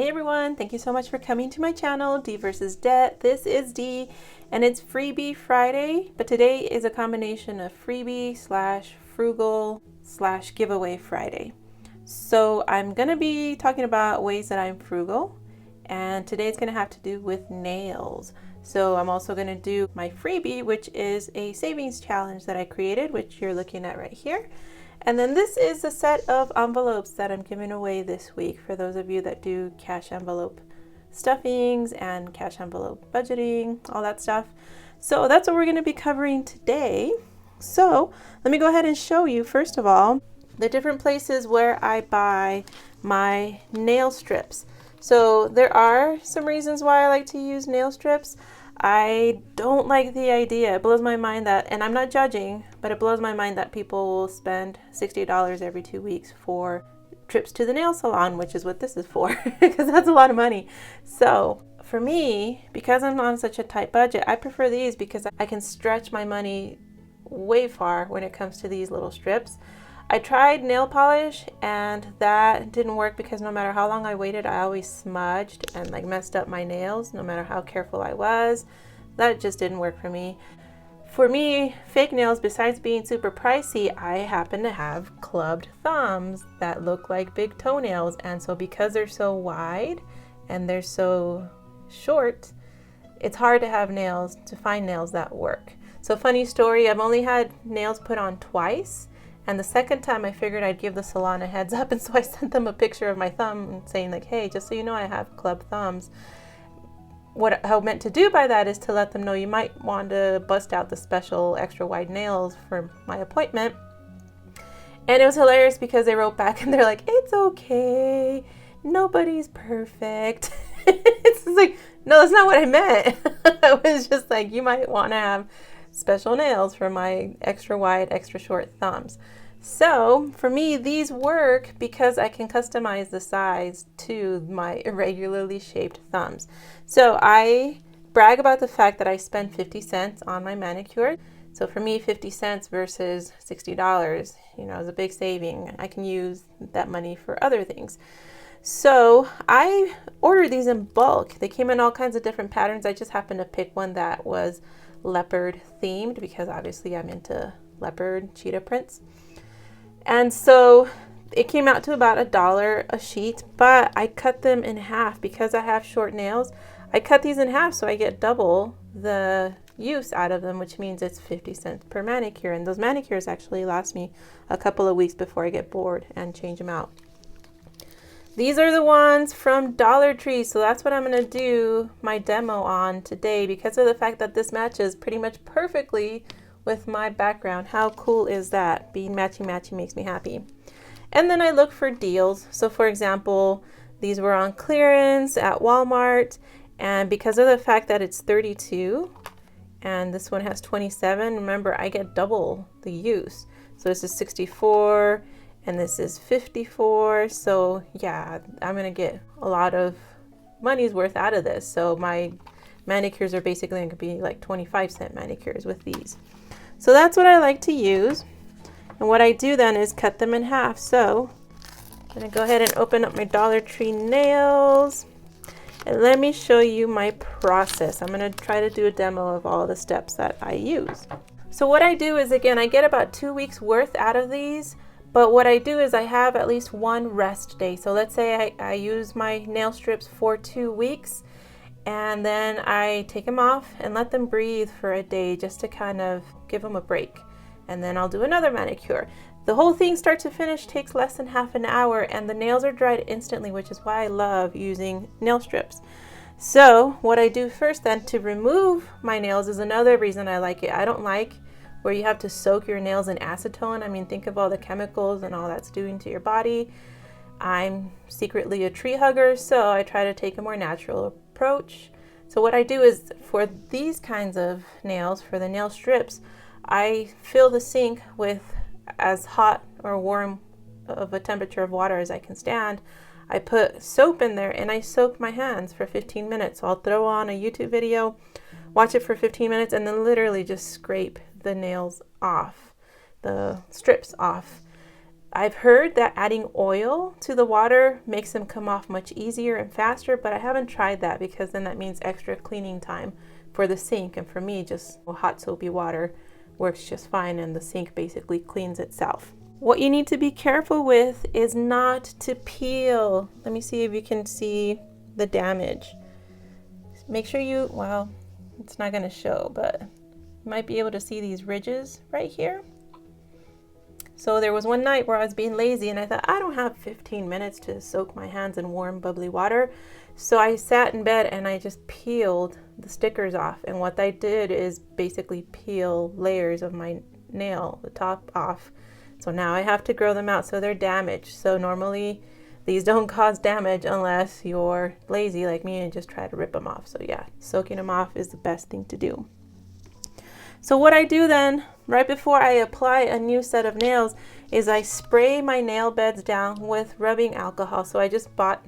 Hey everyone, thank you so much for coming to my channel, d.vs.debt. This is D, and it's Freebie Friday, but today is a combination of Freebie slash Frugal slash Giveaway Friday. So I'm going to be talking about ways that I'm frugal, and today it's going to have to do with nails. So I'm also going to do my freebie, which is a savings challenge that I created, which you're looking at right here. And then this is a set of envelopes that I'm giving away this week for those of you that do cash envelope stuffings and cash envelope budgeting, all that stuff. So that's what we're going to be covering today. So let me go ahead and show you, first of all, the different places where I buy my nail strips. So there are some reasons why I like to use nail strips. I don't like the idea. It blows my mind that, and I'm not judging, but it blows my mind that people will spend $60 every 2 weeks for trips to the nail salon, which is what this is for, because that's a lot of money. So for me, because I'm on such a tight budget, I prefer these because I can stretch my money way far when it comes to these little strips. I tried nail polish and that didn't work because no matter how long I waited, I always smudged and like messed up my nails no matter how careful I was. That just didn't work for me. For me, fake nails, besides being super pricey, I happen to have clubbed thumbs that look like big toenails, and so because they're so wide and they're so short, it's hard to find nails that work. So funny story, I've only had nails put on twice. And the second time I figured I'd give the salon a heads up, and so I sent them a picture of my thumb saying like, hey, just so you know, I have club thumbs. What I meant to do by that is to let them know you might want to bust out the special extra wide nails for my appointment. And it was hilarious because they wrote back and they're like, it's okay, nobody's perfect. It's like, no, that's not what I meant. It was just like, you might want to have special nails for my extra wide, extra short thumbs. So for me, these work because I can customize the size to my irregularly shaped thumbs. So I brag about the fact that I spend 50 cents on my manicure. So for me, 50 cents versus $60, is a big saving. I can use that money for other things. So I ordered these in bulk. They came in all kinds of different patterns. I just happened to pick one that was leopard themed because obviously I'm into leopard cheetah prints. And so it came out to about $1 a sheet, but I cut them in half because I have short nails. I cut these in half so I get double the use out of them, which means it's 50 cents per manicure. And those manicures actually last me a couple of weeks before I get bored and change them out. These are the ones from Dollar Tree, so that's what I'm going to do my demo on today because of the fact that this matches pretty much perfectly with my background. How cool is that? Being matchy-matchy makes me happy. And then I look for deals. So for example, these were on clearance at Walmart, and because of the fact that it's 32 and this one has 27, remember I get double the use. So this is 64 and this is 54. So yeah, I'm gonna get a lot of money's worth out of this. So my manicures are basically gonna be like 25-cent manicures with these. So that's what I like to use. And what I do then is cut them in half. So I'm gonna go ahead and open up my Dollar Tree nails and let me show you my process. I'm gonna try to do a demo of all the steps that I use. So what I do is, again, I get about 2 weeks worth out of these. But what I do is I have at least one rest day. So let's say I use my nail strips for 2 weeks and then I take them off and let them breathe for a day just to kind of give them a break. And then I'll do another manicure. The whole thing start to finish takes less than half an hour and the nails are dried instantly, which is why I love using nail strips. So what I do first then to remove my nails is another reason I like it. I don't like where you have to soak your nails in acetone. I mean, think of all the chemicals and all that's doing to your body. I'm secretly a tree hugger, so I try to take a more natural approach. So what I do is for these kinds of nails, for the nail strips, I fill the sink with as hot or warm of a temperature of water as I can stand. I put soap in there and I soak my hands for 15 minutes. So I'll throw on a YouTube video, watch it for 15 minutes, and then literally just scrape the nails off, the strips off. I've heard that adding oil to the water makes them come off much easier and faster, but I haven't tried that because then that means extra cleaning time for the sink. And for me, just hot soapy water works just fine, and the sink basically cleans itself. What you need to be careful with is not to peel. Let me see if you can see the damage. Make sure you, well, it's not going to show, but you might be able to see these ridges right here. So there was one night where I was being lazy and I thought, I don't have 15 minutes to soak my hands in warm, bubbly water. So I sat in bed and I just peeled the stickers off. And what I did is basically peel layers of my nail, the top off. So now I have to grow them out, so they're damaged. So normally these don't cause damage unless you're lazy like me and just try to rip them off. So yeah, soaking them off is the best thing to do. So what I do then, right before I apply a new set of nails, is I spray my nail beds down with rubbing alcohol. So I just bought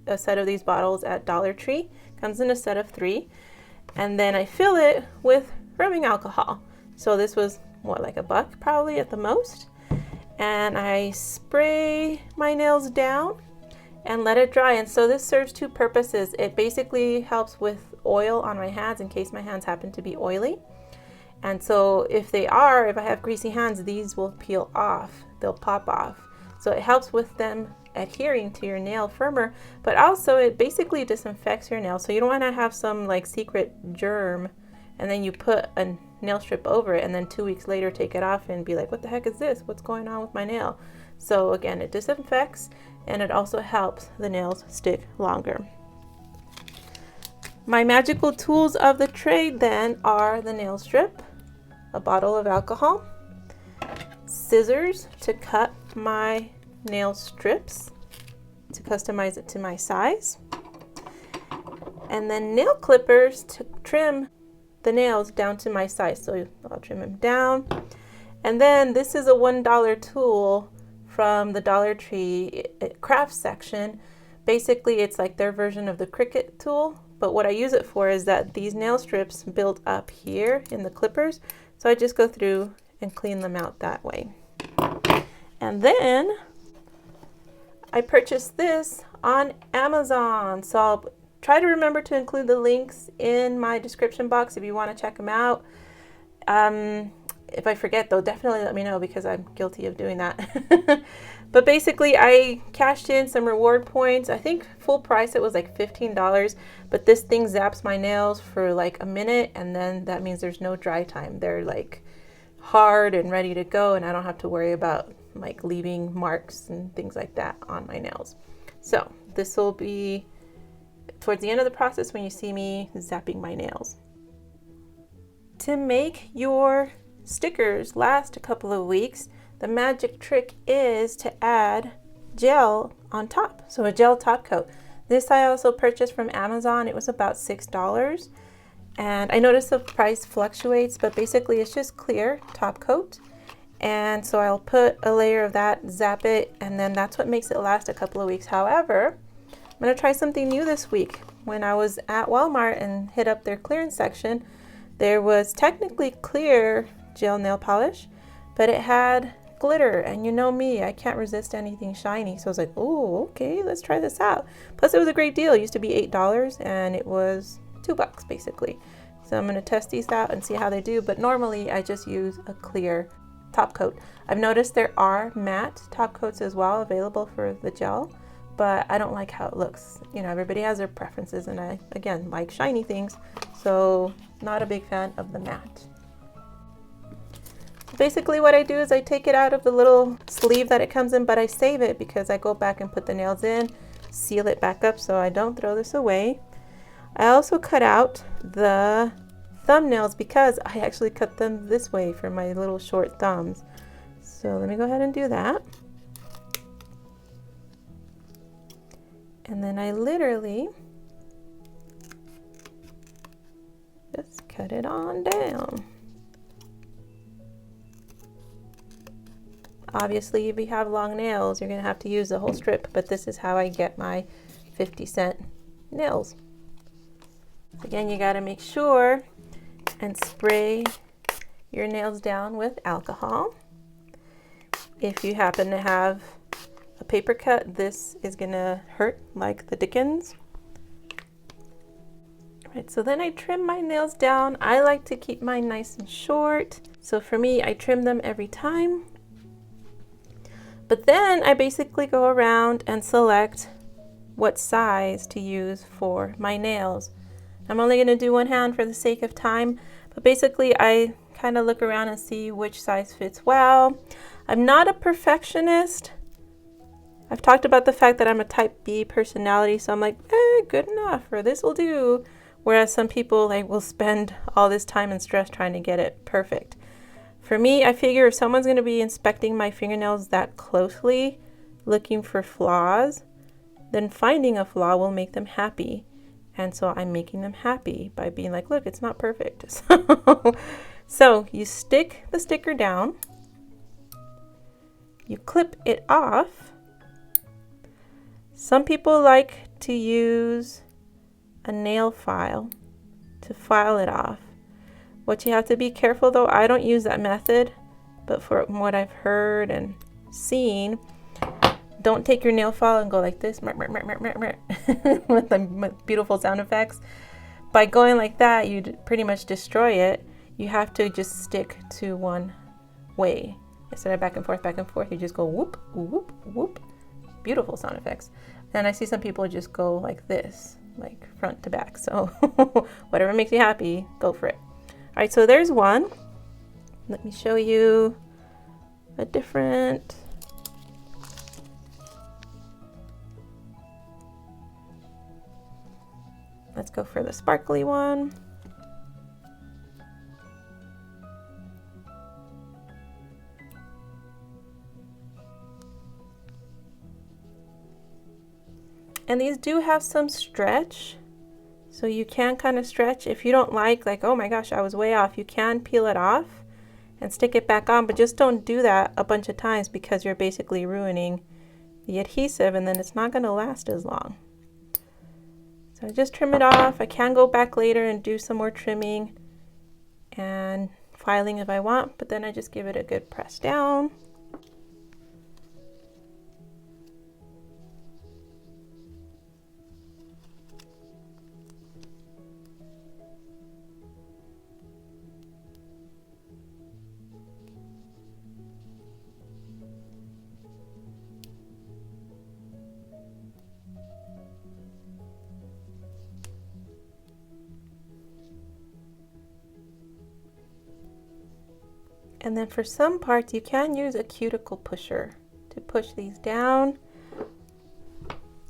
a set of these bottles at Dollar Tree. Comes in a set of 3. And then I fill it with rubbing alcohol. So this was, what, like $1 probably at the most. And I spray my nails down and let it dry. And so this serves 2 purposes. It basically helps with oil on my hands in case my hands happen to be oily. And so if I have greasy hands, these will peel off. They'll pop off. So it helps with them adhering to your nail firmer, but also it basically disinfects your nail. So you don't want to have some like secret germ and then you put a nail strip over it and then 2 weeks later take it off and be like, what the heck is this? What's going on with my nail? So again, it disinfects and it also helps the nails stick longer. My magical tools of the trade then are the nail strip, a bottle of alcohol, scissors to cut my nail strips to customize it to my size, and then nail clippers to trim the nails down to my size. So I'll trim them down. And then this is a $1 tool from the Dollar Tree craft section. Basically it's like their version of the Cricut tool, but what I use it for is that these nail strips build up here in the clippers. So I just go through and clean them out that way. And then I purchased this on Amazon. So I'll try to remember to include the links in my description box if you want to check them out. If I forget though, definitely let me know because I'm guilty of doing that. But basically I cashed in some reward points. I think full price it was like $15, but this thing zaps my nails for like a minute and then that means there's no dry time. They're like hard and ready to go and I don't have to worry about like leaving marks and things like that on my nails. So this will be towards the end of the process when you see me zapping my nails. To make your stickers last a couple of weeks, the magic trick is to add gel on top. So a gel top coat. This I also purchased from Amazon. It was about $6. And I noticed the price fluctuates, but basically it's just clear top coat. And so I'll put a layer of that, zap it, and then that's what makes it last a couple of weeks. However, I'm gonna try something new this week. When I was at Walmart and hit up their clearance section, there was technically clear gel nail polish, but it had glitter, and you know me, I can't resist anything shiny. So I was like, oh, okay, let's try this out. Plus it was a great deal. It used to be $8 and it was $2 basically. So I'm going to test these out and see how they do, but normally I just use a clear top coat. I've noticed there are matte top coats as well available for the gel, but I don't like how it looks. You know, everybody has their preferences and I, again, like shiny things, so not a big fan of the matte. Basically what I do is I take it out of the little sleeve that it comes in, but I save it because I go back and put the nails in, seal it back up so I don't throw this away. I also cut out the thumbnails because I actually cut them this way for my little short thumbs. So let me go ahead and do that. And then I literally just cut it on down. Obviously, if you have long nails, you're going to have to use the whole strip, but this is how I get my 50-cent nails. Again, you got to make sure and spray your nails down with alcohol. If you happen to have a paper cut, this is gonna hurt like the dickens. Right, so then I trim my nails down. I like to keep mine nice and short. So for me, I trim them every time. But then I basically go around and select what size to use for my nails. I'm only gonna do one hand for the sake of time, but basically I kind of look around and see which size fits well. I'm not a perfectionist. I've talked about the fact that I'm a type B personality, so I'm like, good enough, or this will do. Whereas some people will spend all this time and stress trying to get it perfect. For me, I figure if someone's going to be inspecting my fingernails that closely, looking for flaws, then finding a flaw will make them happy. And so I'm making them happy by being like, look, it's not perfect. So you stick the sticker down, you clip it off. Some people like to use a nail file to file it off. What you have to be careful though, I don't use that method, but from what I've heard and seen, don't take your nail file and go like this with the beautiful sound effects. By going like that, you pretty much destroy it. You have to just stick to one way. Instead of back and forth, you just go whoop, whoop, whoop. Beautiful sound effects. And I see some people just go like this, like front to back. So whatever makes you happy, go for it. All right, so there's one. Let me show you a different. Let's go for the sparkly one. And these do have some stretch, so you can kind of stretch. If you don't like, oh my gosh, I was way off, you can peel it off and stick it back on, but just don't do that a bunch of times because you're basically ruining the adhesive and then it's not going to last as long. So just trim it off. I can go back later and do some more trimming and filing if I want, but then I just give it a good press down. And then for some parts, you can use a cuticle pusher to push these down.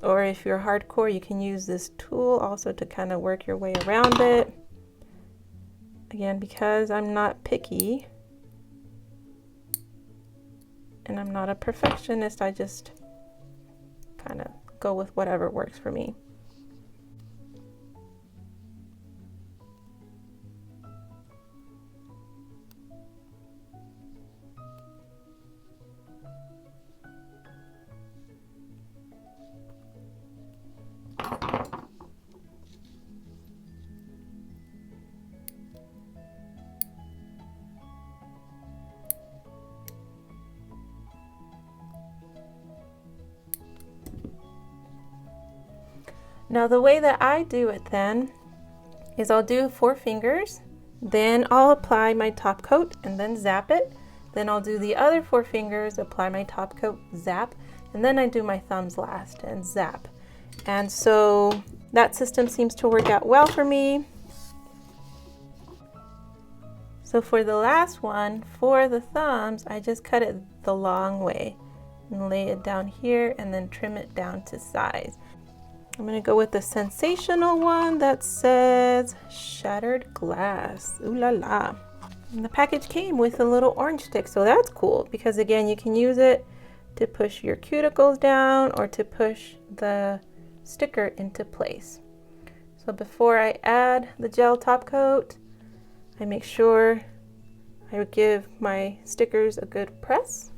Or if you're hardcore, you can use this tool also to kind of work your way around it. Again, because I'm not picky and I'm not a perfectionist, I just kind of go with whatever works for me. Now the way that I do it then is I'll do 4 fingers, then I'll apply my top coat and then zap it. Then I'll do the other 4 fingers, apply my top coat, zap, and then I do my thumbs last and zap. And so that system seems to work out well for me. So for the last one, for the thumbs, I just cut it the long way and lay it down here and then trim it down to size. I'm going to go with the sensational one that says shattered glass. Ooh la la. And the package came with a little orange stick, so that's cool because again, you can use it to push your cuticles down or to push the sticker into place. So before I add the gel top coat, I make sure I give my stickers a good press.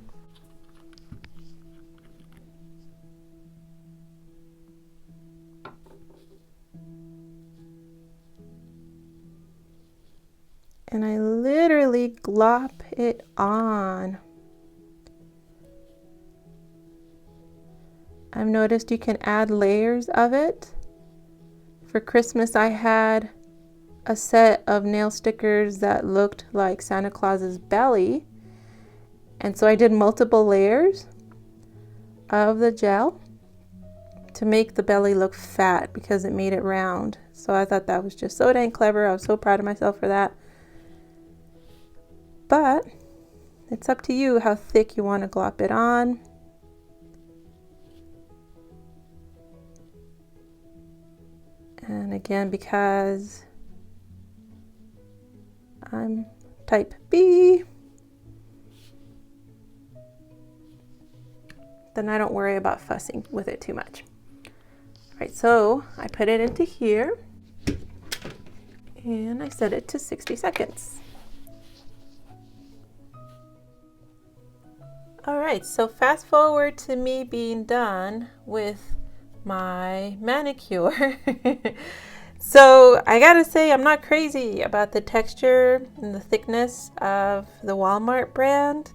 And I literally glop it on. I've noticed you can add layers of it. For Christmas, I had a set of nail stickers that looked like Santa Claus's belly. And so I did multiple layers of the gel to make the belly look fat because it made it round. So I thought that was just so dang clever. I was so proud of myself for that. But it's up to you how thick you want to glop it on. And again, because I'm type B, then I don't worry about fussing with it too much. All right, so I put it into here and I set it to 60 seconds. All right, so fast forward to me being done with my manicure. So I gotta say, I'm not crazy about the texture and the thickness of the Walmart brand.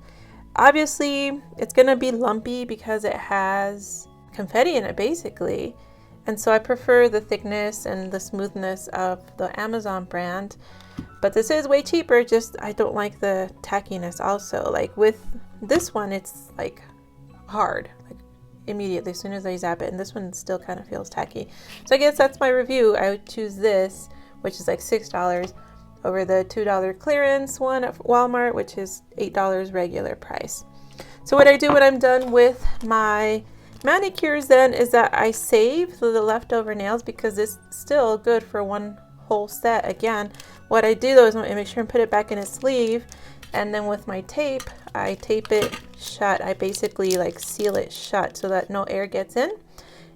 Obviously, it's gonna be lumpy because it has confetti in it, basically. And so I prefer the thickness and the smoothness of the Amazon brand. But this is way cheaper, just I don't like the tackiness also. Like with this one, it's like hard, like immediately as soon as I zap it, and this one still kind of feels tacky. So I guess that's my review. I would choose this, which is like $6, over the $2 clearance one at Walmart, which is $8 regular price. So what I do when I'm done with my manicures then is that I save the leftover nails because it's still good for one whole set. Again, what I do though is I make sure and put it back in its sleeve, and then with my tape, I tape it shut. I basically like seal it shut so that no air gets in,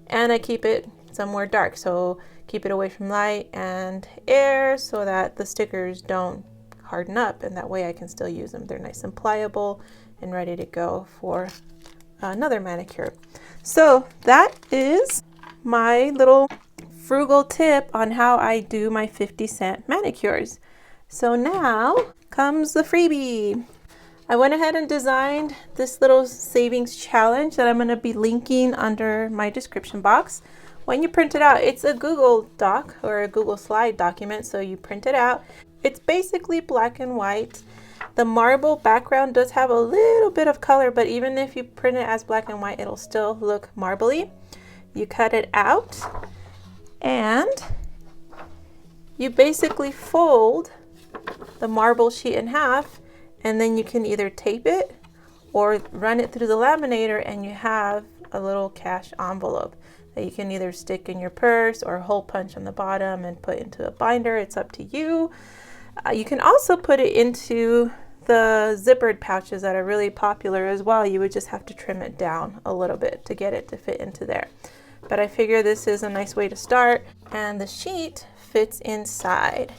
and I keep it somewhere dark, so keep it away from light and air so that the stickers don't harden up, and that way I can still use them. They're nice and pliable and ready to go for another manicure. So that is my little frugal tip on how I do my 50-cent manicures. So now comes the freebie. I went ahead and designed this little savings challenge that I'm going to be linking under my description box. When you print it out, it's a Google Doc or a Google Slide document, so you print it out. It's basically black and white. The marble background does have a little bit of color, but even if you print it as black and white, it'll still look marbly. You cut it out and you basically fold the marble sheet in half, and then you can either tape it or run it through the laminator, and you have a little cash envelope that you can either stick in your purse or hole punch on the bottom and put into a binder. It's up to you. You can also put it into the zippered pouches that are really popular as well. You would just have to trim it down a little bit to get it to fit into there. But I figure this is a nice way to start, and the sheet fits inside.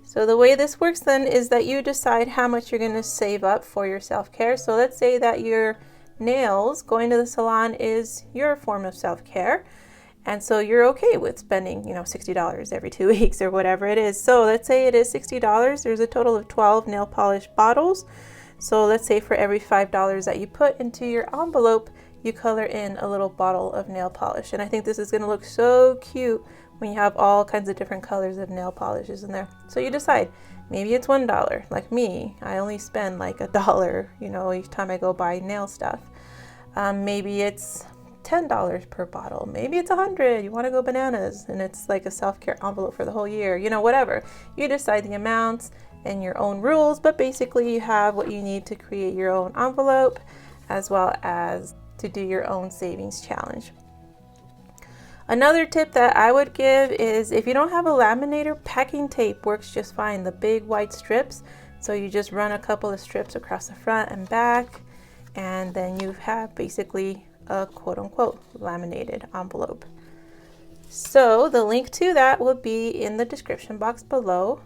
So the way this works then is that you decide how much you're going to save up for your self-care. So let's say that your nails, going to the salon, is your form of self-care. And so you're okay with spending, $60 every 2 weeks or whatever it is. So let's say it is $60. There's a total of 12 nail polish bottles. So let's say for every $5 that you put into your envelope, you color in a little bottle of nail polish. And I think this is going to look so cute when you have all kinds of different colors of nail polishes in there. So you decide, maybe it's $1. Like me, I only spend like $1, each time I go buy nail stuff. Maybe it's $10 per bottle. Maybe it's $100. You want to go bananas and it's like a self-care envelope for the whole year, whatever. You decide the amounts and your own rules, but basically you have what you need to create your own envelope as well as to do your own savings challenge. Another tip that I would give is if you don't have a laminator, packing tape works just fine. The big white strips. So you just run a couple of strips across the front and back, and then you have basically a quote-unquote laminated envelope. So the link to that will be in the description box below,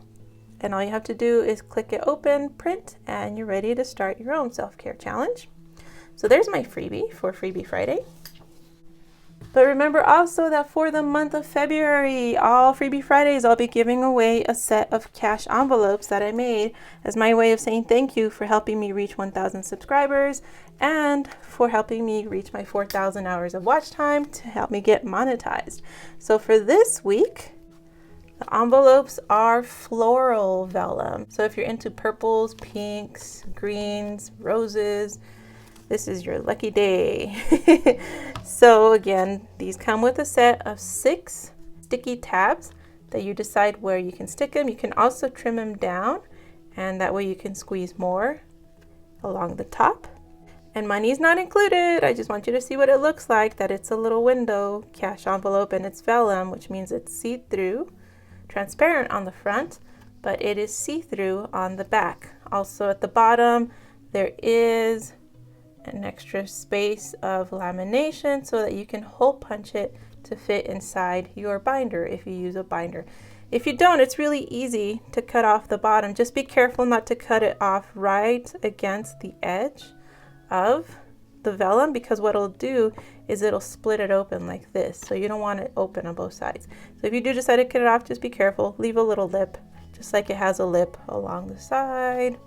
and all you have to do is click it open, print, and you're ready to start your own self-care challenge. So there's my freebie for Freebie Friday. But remember also that for the month of February, all Freebie Fridays, I'll be giving away a set of cash envelopes that I made as my way of saying thank you for helping me reach 1,000 subscribers and for helping me reach my 4,000 hours of watch time to help me get monetized. So for this week, the envelopes are floral vellum. So if you're into purples, pinks, greens, roses, this is your lucky day. So again, these come with a set of 6 sticky tabs that you decide where you can stick them. You can also trim them down, and that way you can squeeze more along the top. And money's not included. I just want you to see what it looks like, that it's a little window cash envelope and it's vellum, which means it's see-through, transparent on the front, but it is see-through on the back. Also at the bottom, there is an extra space of lamination so that you can hole punch it to fit inside your binder if you use a binder. If you don't, it's really easy to cut off the bottom. Just be careful not to cut it off right against the edge of the vellum, because what it'll do is it'll split it open like this. So you don't want it open on both sides. So if you do decide to cut it off, just be careful. Leave a little lip, just like it has a lip along the side.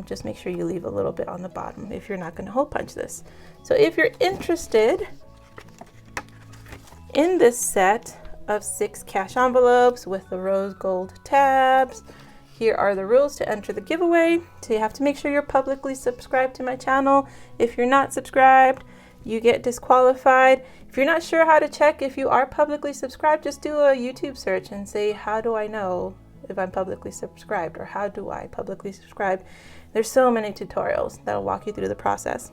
Just make sure you leave a little bit on the bottom if you're not going to hole punch this. So if you're interested in this set of 6 cash envelopes with the rose gold tabs, here are the rules to enter the giveaway. So you have to make sure you're publicly subscribed to my channel. If you're not subscribed, you get disqualified. If you're not sure how to check if you are publicly subscribed, just do a YouTube search and say, how do I know if I'm publicly subscribed, or how do I publicly subscribe? There's so many tutorials that'll walk you through the process.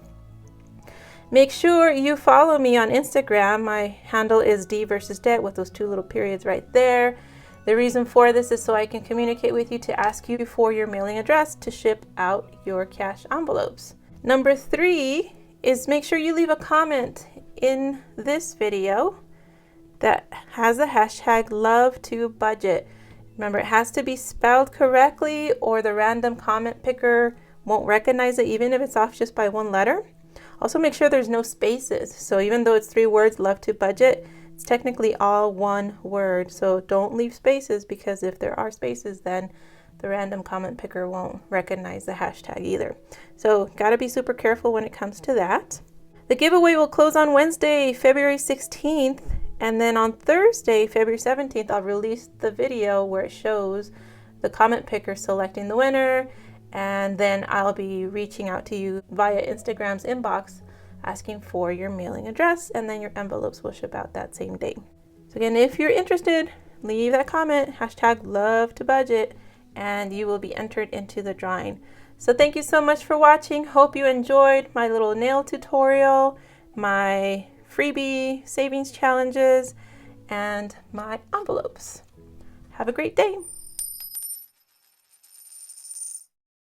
Make sure you follow me on Instagram. My handle is d.vs.debt with those 2 little periods right there. The reason for this is so I can communicate with you to ask you for your mailing address to ship out your cash envelopes. Number 3 is make sure you leave a comment in this video that has the hashtag #LoveToBudget. Remember, it has to be spelled correctly or the random comment picker won't recognize it, even if it's off just by 1 letter. Also make sure there's no spaces. So even though it's 3 words, love to budget, it's technically all 1 word. So don't leave spaces, because if there are spaces, then the random comment picker won't recognize the hashtag either. So gotta be super careful when it comes to that. The giveaway will close on Wednesday, February 16th. And then on Thursday, February 17th, I'll release the video where it shows the comment picker selecting the winner. And then I'll be reaching out to you via Instagram's inbox asking for your mailing address, and then your envelopes will ship out that same day. So again, if you're interested, leave that comment, hashtag #LoveToBudget, and you will be entered into the drawing. So thank you so much for watching. Hope you enjoyed my little nail tutorial, my freebie savings challenges, and my envelopes. Have a great day.